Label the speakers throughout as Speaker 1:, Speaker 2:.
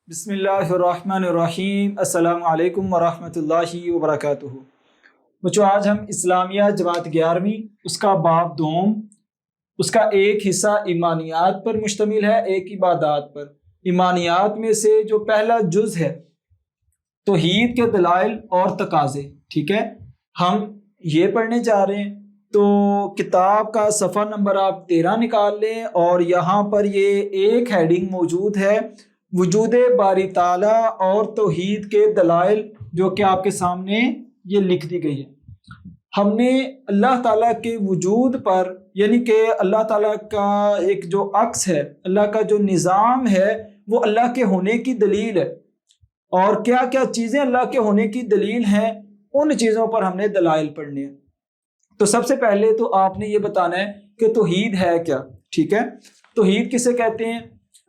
Speaker 1: بسم اللہ الرحمن الرحیم، السلام علیکم ورحمۃ اللہ وبرکاتہ۔ بچوں، آج ہم اسلامیہ جماعت 11ویں اس کا باب دوم، اس کا ایک حصہ ایمانیات پر مشتمل ہے، ایک عبادات پر۔ ایمانیات میں سے جو پہلا جز ہے توحید کے دلائل اور تقاضے، ٹھیک ہے، ہم یہ پڑھنے جا رہے ہیں۔ تو کتاب کا صفحہ نمبر آپ 13 نکال لیں، اور یہاں پر یہ ایک ہیڈنگ موجود ہے، وجود باری تعالیٰ اور توحید کے دلائل، جو کہ آپ کے سامنے یہ لکھ دی گئی ہے۔ ہم نے اللہ تعالیٰ کے وجود پر، یعنی کہ اللہ تعالیٰ کا ایک جو عکس ہے، اللہ کا جو نظام ہے، وہ اللہ کے ہونے کی دلیل ہے، اور کیا کیا چیزیں اللہ کے ہونے کی دلیل ہیں، ان چیزوں پر ہم نے دلائل پڑھنے ہیں۔ تو سب سے پہلے تو آپ نے یہ بتانا ہے کہ توحید ہے کیا، ٹھیک ہے۔ توحید کسے کہتے ہیں؟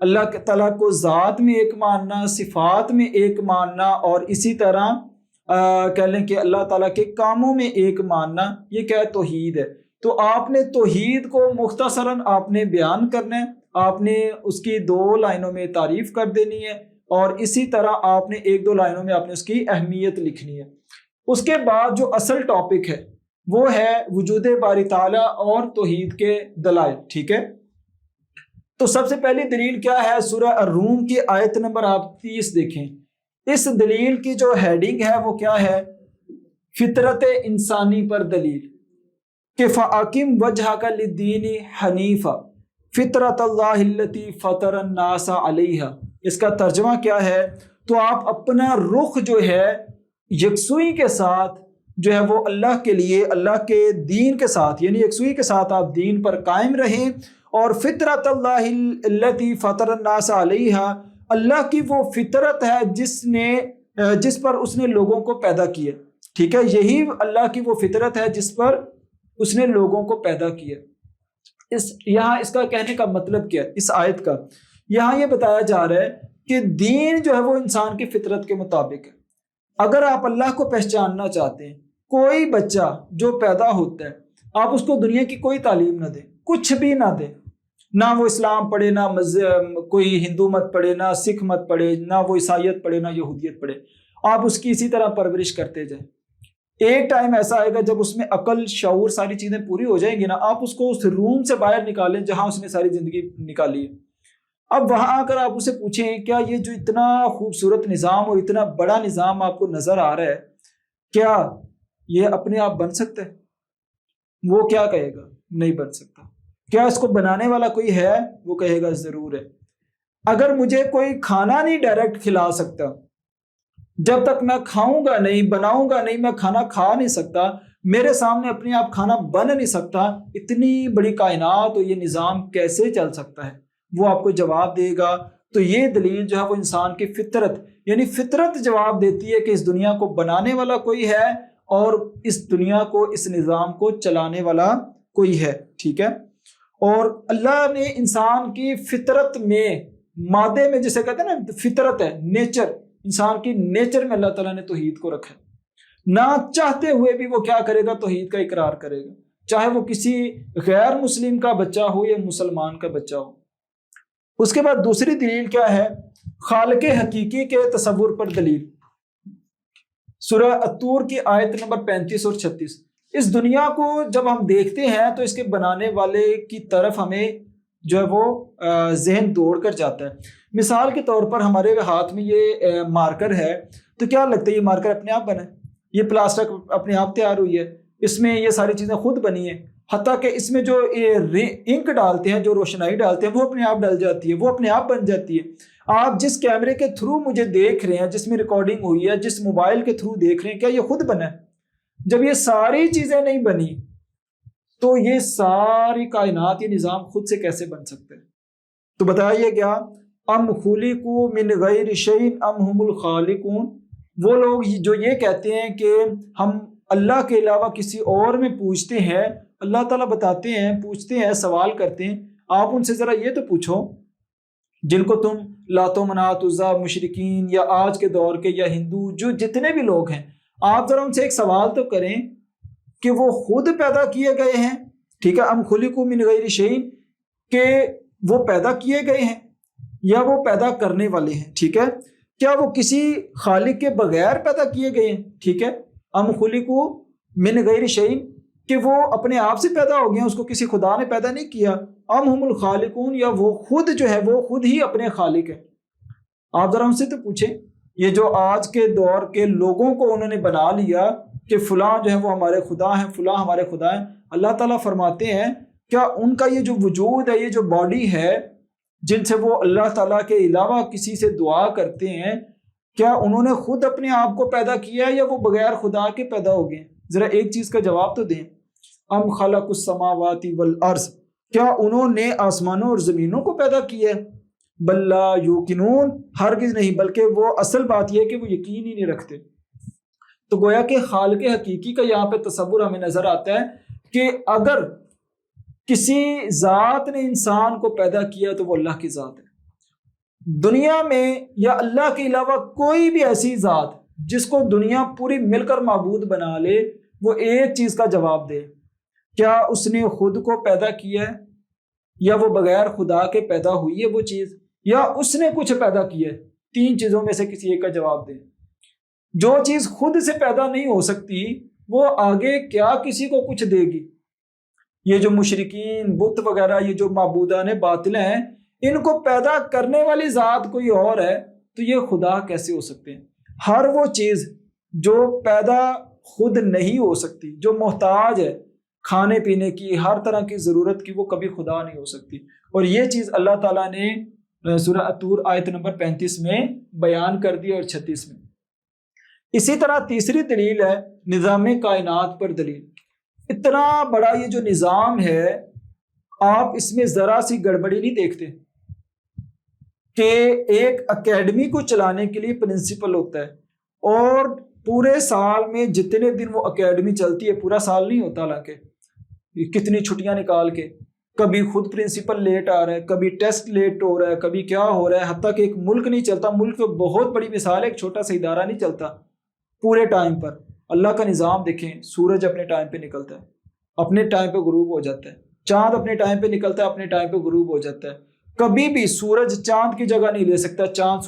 Speaker 1: اللہ تعالیٰ کو ذات میں ایک ماننا، صفات میں ایک ماننا، اور اسی طرح کہہ لیں کہ اللہ تعالیٰ کے کاموں میں ایک ماننا، یہ کیا ہے؟ توحید ہے۔ تو آپ نے توحید کو مختصراً آپ نے بیان کرنا ہے، آپ نے اس کی 2 لائنوں میں تعریف کر دینی ہے، اور اسی طرح آپ نے 1-2 لائنوں میں آپ نے اس کی اہمیت لکھنی ہے۔ اس کے بعد جو اصل ٹاپک ہے وہ ہے وجود باری تعالیٰ اور توحید کے دلائل، ٹھیک ہے۔ تو سب سے پہلی دلیل کیا ہے؟ سورہ الروم کی آیت نمبر آپ 30 دیکھیں۔ اس دلیل کی جو ہیڈنگ ہے وہ کیا ہے؟ فطرت انسانی پر دلیل، کہ فَأَقِمْ وَجْهَكَ لِلدِّينِ حَنِيفًا فِطْرَتَ اللَّهِ الَّتِي فَطَرَ النَّاسَ عَلَيْهَا۔ اس کا ترجمہ کیا ہے؟ تو آپ اپنا رخ جو ہے یکسوئی کے ساتھ جو ہے وہ اللہ کے لیے، اللہ کے دین کے ساتھ، یعنی یکسوئی کے ساتھ آپ دین پر قائم رہیں، اور فطرت اللہ التی فطر الناس علیہا، اللہ کی وہ فطرت ہے جس پر اس نے لوگوں کو پیدا کیا، ٹھیک ہے۔ یہی اللہ کی وہ فطرت ہے جس پر اس نے لوگوں کو پیدا کیا۔ یہاں اس کا کہنے کا مطلب کیا ہے؟ اس آیت کا یہاں یہ بتایا جا رہا ہے کہ دین جو ہے وہ انسان کی فطرت کے مطابق ہے۔ اگر آپ اللہ کو پہچاننا چاہتے ہیں، کوئی بچہ جو پیدا ہوتا ہے، آپ اس کو دنیا کی کوئی تعلیم نہ دیں، کچھ بھی نہ دیں، نہ وہ اسلام پڑھے، نہ کوئی ہندو مت پڑھے، نہ سکھ مت پڑھے، نہ وہ عیسائیت پڑھے، نہ یہودیت پڑھے، آپ اس کی اسی طرح پرورش کرتے جائیں۔ ایک ٹائم ایسا آئے گا جب اس میں عقل، شعور، ساری چیزیں پوری ہو جائیں گی نا، آپ اس کو اس روم سے باہر نکالیں جہاں اس نے ساری زندگی نکالی ہے۔ اب وہاں آ کر آپ اسے پوچھیں، کیا یہ جو اتنا خوبصورت نظام اور اتنا بڑا نظام آپ کو نظر آ رہا ہے، کیا یہ اپنے آپ بن سکتا ہے؟ وہ کیا کہے گا؟ نہیں بن سکتا۔ کیا اس کو بنانے والا کوئی ہے؟ وہ کہے گا ضرور ہے۔ اگر مجھے کوئی کھانا نہیں ڈائریکٹ کھلا سکتا، جب تک میں کھاؤں گا نہیں، بناؤں گا نہیں، میں کھانا کھا نہیں سکتا، میرے سامنے اپنے آپ کھانا بن نہیں سکتا، اتنی بڑی کائنات اور یہ نظام کیسے چل سکتا ہے؟ وہ آپ کو جواب دے گا۔ تو یہ دلیل جو ہے وہ انسان کی فطرت، یعنی فطرت جواب دیتی ہے کہ اس دنیا کو بنانے والا کوئی ہے، اور اس دنیا کو، اس نظام کو چلانے والا کوئی ہے، ٹھیک ہے۔ اور اللہ نے انسان کی فطرت میں، مادے میں جسے کہتے ہیں نا فطرت ہے، نیچر، انسان کی نیچر میں اللہ تعالیٰ نے توحید کو رکھا ہے۔ نہ چاہتے ہوئے بھی وہ کیا کرے گا؟ توحید کا اقرار کرے گا، چاہے وہ کسی غیر مسلم کا بچہ ہو یا مسلمان کا بچہ ہو۔ اس کے بعد دوسری دلیل کیا ہے؟ خالق حقیقی کے تصور پر دلیل، سورہ الطور کی آیت نمبر 35 اور 36۔ اس دنیا کو جب ہم دیکھتے ہیں تو اس کے بنانے والے کی طرف ہمیں جو ہے وہ ذہن دوڑ کر جاتا ہے۔ مثال کے طور پر ہمارے ہاتھ میں یہ مارکر ہے، تو کیا لگتا ہے یہ مارکر اپنے آپ بنا ہے؟ یہ پلاسٹک اپنے آپ تیار ہوئی ہے، اس میں یہ ساری چیزیں خود بنی ہیں، حتیٰ کہ اس میں جو انک ڈالتے ہیں، جو روشنائی ڈالتے ہیں، وہ اپنے آپ ڈل جاتی ہے، وہ اپنے آپ بن جاتی ہے۔ آپ جس کیمرے کے تھرو مجھے دیکھ رہے ہیں، جس میں ریکارڈنگ ہوئی ہے، جس موبائل کے تھرو دیکھ رہے ہیں، کیا یہ خود بنا ہے؟ جب یہ ساری چیزیں نہیں بنی تو یہ ساری کائنات، یہ نظام خود سے کیسے بن سکتے ہیں؟ تو بتایا گیا، ام خلقوا من غیر شیء ام هم الخالقون۔ وہ لوگ جو یہ کہتے ہیں کہ ہم اللہ کے علاوہ کسی اور میں پوچھتے ہیں، اللہ تعالیٰ بتاتے ہیں، پوچھتے ہیں، سوال کرتے ہیں، آپ ان سے ذرا یہ تو پوچھو، جن کو تم لات و منات، عزا، مشرکین، یا آج کے دور کے، یا ہندو، جو جتنے بھی لوگ ہیں، آپ ذرا ان سے ایک سوال تو کریں کہ وہ خود پیدا کیے گئے ہیں، ٹھیک ہے، ام خلقوا من غیر شیء، کہ وہ پیدا کیے گئے ہیں، یا وہ پیدا کرنے والے ہیں، ٹھیک ہے؟ کیا وہ کسی خالق کے بغیر پیدا کیے گئے ہیں؟ ٹھیک ہے، ام خلقوا من غیر شیء، کہ وہ اپنے آپ سے پیدا ہو گئے ہیں، اس کو کسی خدا نے پیدا نہیں کیا۔ ام ہم الخالقون، یا وہ خود جو ہے وہ خود ہی اپنے خالق ہیں۔ آپ ذرا ان سے تو پوچھیں، یہ جو آج کے دور کے لوگوں کو انہوں نے بنا لیا کہ فلاں جو ہے وہ ہمارے خدا ہیں، فلاں ہمارے خدا ہیں، اللہ تعالیٰ فرماتے ہیں کیا ان کا یہ جو وجود ہے، یہ جو باڈی ہے جن سے وہ اللہ تعالیٰ کے علاوہ کسی سے دعا کرتے ہیں، کیا انہوں نے خود اپنے آپ کو پیدا کیا ہے یا وہ بغیر خدا کے پیدا ہو گئے؟ ذرا ایک چیز کا جواب تو دیں۔ ام خلق السماوات والارض، کیا انہوں نے آسمانوں اور زمینوں کو پیدا کیا ہے؟ بل لا یوقنون، ہرگز نہیں، بلکہ وہ اصل بات یہ ہے کہ وہ یقین ہی نہیں رکھتے۔ تو گویا کہ خالق حقیقی کا یہاں پہ تصور ہمیں نظر آتا ہے کہ اگر کسی ذات نے انسان کو پیدا کیا تو وہ اللہ کی ذات ہے۔ دنیا میں یا اللہ کے علاوہ کوئی بھی ایسی ذات جس کو دنیا پوری مل کر معبود بنا لے، وہ ایک چیز کا جواب دے، کیا اس نے خود کو پیدا کیا ہے یا وہ بغیر خدا کے پیدا ہوئی ہے وہ چیز، یا اس نے کچھ پیدا کیا ہے؟ تین چیزوں میں سے کسی ایک کا جواب دیں۔ جو چیز خود سے پیدا نہیں ہو سکتی وہ آگے کیا کسی کو کچھ دے گی؟ یہ جو مشرکین بت وغیرہ، یہ جو معبودان باطل ہیں، ان کو پیدا کرنے والی ذات کوئی اور ہے تو یہ خدا کیسے ہو سکتے ہیں؟ ہر وہ چیز جو پیدا خود نہیں ہو سکتی، جو محتاج ہے کھانے پینے کی، ہر طرح کی ضرورت کی، وہ کبھی خدا نہیں ہو سکتی۔ اور یہ چیز اللہ تعالیٰ نے سورہ الطور آیت نمبر 35 میں بیان کر دی اور 36 میں۔ اسی طرح تیسری دلیل ہے نظام کائنات پر دلیل۔ اتنا بڑا یہ جو نظام ہے، آپ اس میں ذرا سی گڑبڑی نہیں دیکھتے کہ ایک اکیڈمی کو چلانے کے لیے پرنسپل ہوتا ہے اور پورے سال میں جتنے دن وہ اکیڈمی چلتی ہے، پورا سال نہیں ہوتا، حالانکہ کتنی چھٹیاں نکال کے، کبھی خود پرنسپل لیٹ آ رہا ہے، کبھی ٹیسٹ لیٹ ہو رہا ہے، کبھی کیا ہو رہا ہے، حتیٰ کہ ایک ملک نہیں چلتا۔ ملک تو بہت بڑی مثال ہے، ایک چھوٹا سا ادارہ نہیں چلتا پورے ٹائم پر۔ اللہ کا نظام دیکھیں، سورج اپنے ٹائم پہ نکلتا ہے، اپنے ٹائم پہ غروب ہو جاتا ہے، چاند اپنے ٹائم پہ نکلتا ہے، اپنے ٹائم پہ غروب ہو جاتا ہے۔ کبھی بھی سورج چاند کی جگہ نہیں لے سکتا، چاند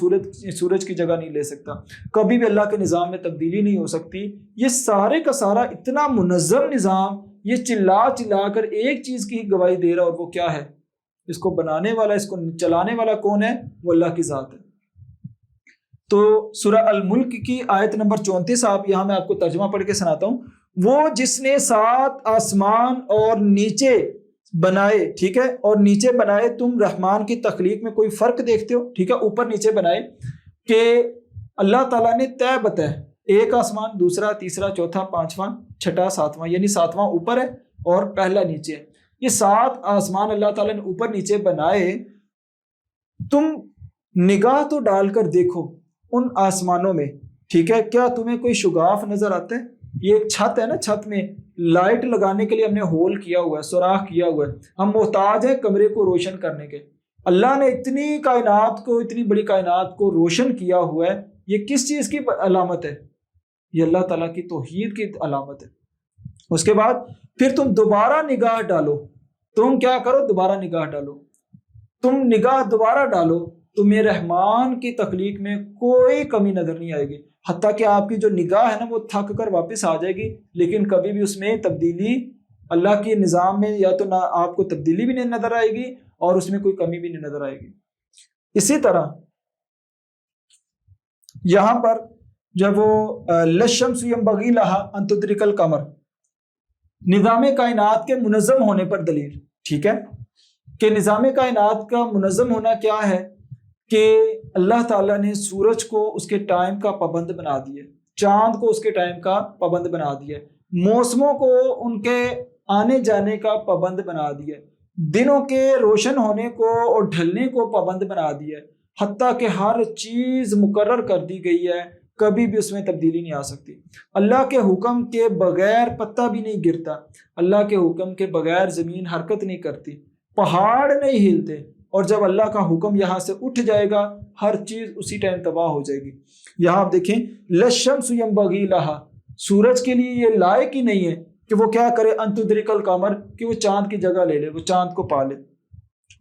Speaker 1: سورج کی جگہ نہیں لے سکتا، کبھی بھی اللہ کے نظام میں تبدیلی نہیں ہو سکتی۔ یہ سارے کا سارا اتنا منظم نظام، یہ چلا چلا کر ایک چیز کی گواہی دے رہا، اور وہ کیا ہے؟ اس کو بنانے والا، اس کو چلانے والا کون ہے؟ وہ اللہ کی ذات ہے۔ تو سورہ الملک کی آیت نمبر 34، آپ یہاں میں آپ کو ترجمہ پڑھ کے سناتا ہوں۔ وہ جس نے 7 آسمان اور نیچے بنائے، ٹھیک ہے، اور نیچے بنائے، تم رحمان کی تخلیق میں کوئی فرق دیکھتے ہو؟ ٹھیک ہے، اوپر نیچے بنائے کہ اللہ تعالیٰ نے طے بتایا، ایک آسمان، دوسرا، تیسرا، چوتھا، پانچواں، چھٹا، ساتواں، یعنی ساتواں اوپر ہے اور پہلا نیچے ہے۔ یہ 7 آسمان اللہ تعالیٰ نے اوپر نیچے بنائے۔ تم نگاہ تو ڈال کر دیکھو ان آسمانوں میں، ٹھیک ہے، کیا تمہیں کوئی شگاف نظر آتا ہے؟ یہ ایک چھت ہے نا، چھت میں لائٹ لگانے کے لیے ہم نے ہول کیا ہوا ہے، سوراخ کیا ہوا ہے، ہم محتاج ہیں کمرے کو روشن کرنے کے۔ اللہ نے اتنی کائنات کو، اتنی بڑی کائنات کو روشن کیا ہوا ہے، یہ کس چیز کی علامت ہے؟ یہ اللہ تعالیٰ کی توحید کی علامت ہے۔ اس کے بعد پھر تم دوبارہ نگاہ ڈالو، تم کیا کرو؟ دوبارہ نگاہ ڈالو، تم نگاہ دوبارہ ڈالو، تمہیں رحمان کی تخلیق میں کوئی کمی نظر نہیں آئے گی، حتیٰ کہ آپ کی جو نگاہ ہے نا وہ تھک کر واپس آ جائے گی، لیکن کبھی بھی اس میں تبدیلی، اللہ کے نظام میں یا تو نہ آپ کو تبدیلی بھی نہیں نظر آئے گی اور اس میں کوئی کمی بھی نہیں نظر آئے گی۔ اسی طرح یہاں پر جب وہ للشمس ينبغي لها ان تدرك القمر، نظام کائنات کے منظم ہونے پر دلیل، ٹھیک ہے، کہ نظام کائنات کا منظم ہونا کیا ہے کہ اللہ تعالیٰ نے سورج کو اس کے ٹائم کا پابند بنا دیا، چاند کو اس کے ٹائم کا پابند بنا دیا، موسموں کو ان کے آنے جانے کا پابند بنا دیا، دنوں کے روشن ہونے کو اور ڈھلنے کو پابند بنا دیا، حتیٰ کہ ہر چیز مقرر کر دی گئی ہے، کبھی بھی اس میں تبدیلی نہیں آ سکتی۔ اللہ کے حکم کے بغیر پتہ بھی نہیں گرتا، اللہ کے حکم کے بغیر زمین حرکت نہیں کرتی، پہاڑ نہیں ہلتے، اور جب اللہ کا حکم یہاں سے اٹھ جائے گا ہر چیز اسی ٹائم تباہ ہو جائے گی۔ یہاں آپ دیکھیں، للشمس ينبغي لها، سورج کے لیے یہ لائق ہی نہیں ہے کہ وہ کیا کرے، ان تدرک القمر، کہ وہ چاند کی جگہ لے لے، وہ چاند کو پا لے۔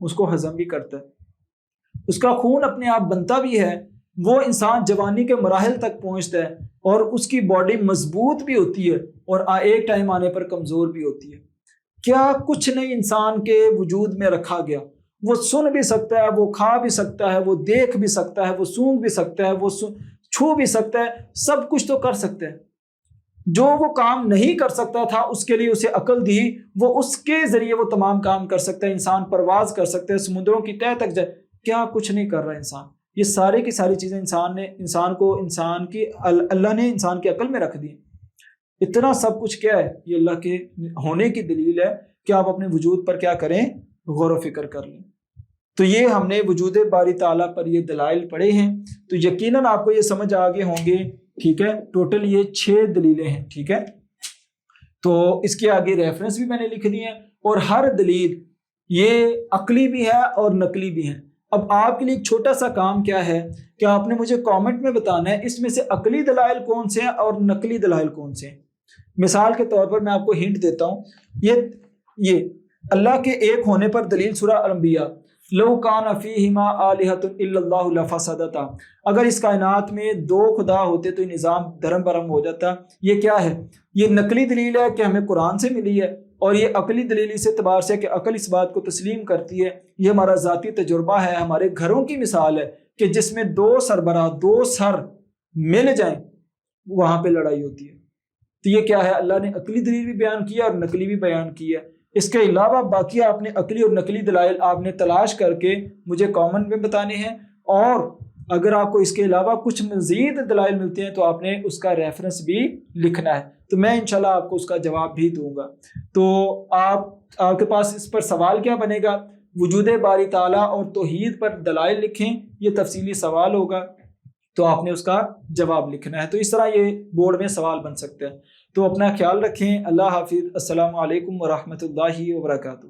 Speaker 1: اس کو ہضم بھی کرتا ہے، اس کا خون اپنے آپ بنتا بھی ہے، وہ انسان جوانی کے مراحل تک پہنچتا ہے اور اس کی باڈی مضبوط بھی ہوتی ہے اور ایک ٹائم آنے پر کمزور بھی ہوتی ہے۔ کیا کچھ نہیں انسان کے وجود میں رکھا گیا، وہ سن بھی سکتا ہے، وہ کھا بھی سکتا ہے، وہ دیکھ بھی سکتا ہے، وہ سونگھ بھی سکتا ہے، وہ چھو بھی سکتا ہے، سب کچھ تو کر سکتا ہے۔ جو وہ کام نہیں کر سکتا تھا اس کے لیے اسے عقل دی، وہ اس کے ذریعے وہ تمام کام کر سکتا ہے۔ انسان پرواز کر سکتا ہے، سمندروں کی تہہ تک جائے، کیا کچھ نہیں کر رہا انسان؟ یہ سارے کی ساری چیزیں اللہ نے انسان کی عقل میں رکھ دی۔ اتنا سب کچھ کیا ہے؟ یہ اللہ کے ہونے کی دلیل ہے کہ آپ اپنے وجود پر کیا کریں؟ غور و فکر کر لیں۔ تو یہ ہم نے وجود باری تعالیٰ پر یہ دلائل پڑھے ہیں، تو یقیناً آپ کو یہ سمجھ آگے ہوں گے، ٹھیک ہے؟ ٹوٹل یہ 6 دلیلیں ہیں، ٹھیک ہے؟ تو اس کے آگے ریفرنس بھی میں نے لکھ دی ہیں، اور ہر دلیل یہ عقلی بھی ہے اور نقلی بھی ہے۔ اب آپ کے لیے ایک چھوٹا سا کام کیا ہے کہ آپ نے مجھے کامنٹ میں بتانا ہے اس میں سے عقلی دلائل کون سے ہیں اور نقلی دلائل کون سے ہیں۔ مثال کے طور پر میں آپ کو ہنٹ دیتا ہوں، یہ اللہ کے ایک ہونے پر دلیل سورہ الانبیاء، لو کان فیہما آلہۃ الا اللہ لفسدتا، اگر اس کائنات میں 2 خدا ہوتے تو یہ نظام دھرم برہم ہو جاتا۔ یہ کیا ہے؟ یہ نقلی دلیل ہے کہ ہمیں قرآن سے ملی ہے، اور یہ عقلی دلیل اس اعتبار سے کہ عقل اس بات کو تسلیم کرتی ہے، یہ ہمارا ذاتی تجربہ ہے، ہمارے گھروں کی مثال ہے کہ جس میں 2 سربراہ 2 سر مل جائیں وہاں پہ لڑائی ہوتی ہے۔ تو یہ کیا ہے؟ اللہ نے عقلی دلیل بھی بیان کیا اور نقلی بھی بیان کی ہے۔ اس کے علاوہ باقی آپ نے عقلی اور نقلی دلائل آپ نے تلاش کر کے مجھے کامنٹ میں بتانے ہیں، اور اگر آپ کو اس کے علاوہ کچھ مزید دلائل ملتے ہیں تو آپ نے اس کا ریفرنس بھی لکھنا ہے، تو میں انشاءاللہ آپ کو اس کا جواب بھی دوں گا۔ تو آپ کے پاس اس پر سوال کیا بنے گا؟ وجود باری تعالیٰ اور توحید پر دلائل لکھیں، یہ تفصیلی سوال ہوگا، تو آپ نے اس کا جواب لکھنا ہے۔ تو اس طرح یہ بورڈ میں سوال بن سکتے ہیں۔ تو اپنا خیال رکھیں، اللہ حافظ، السلام علیکم ورحمۃ اللہ وبرکاتہ۔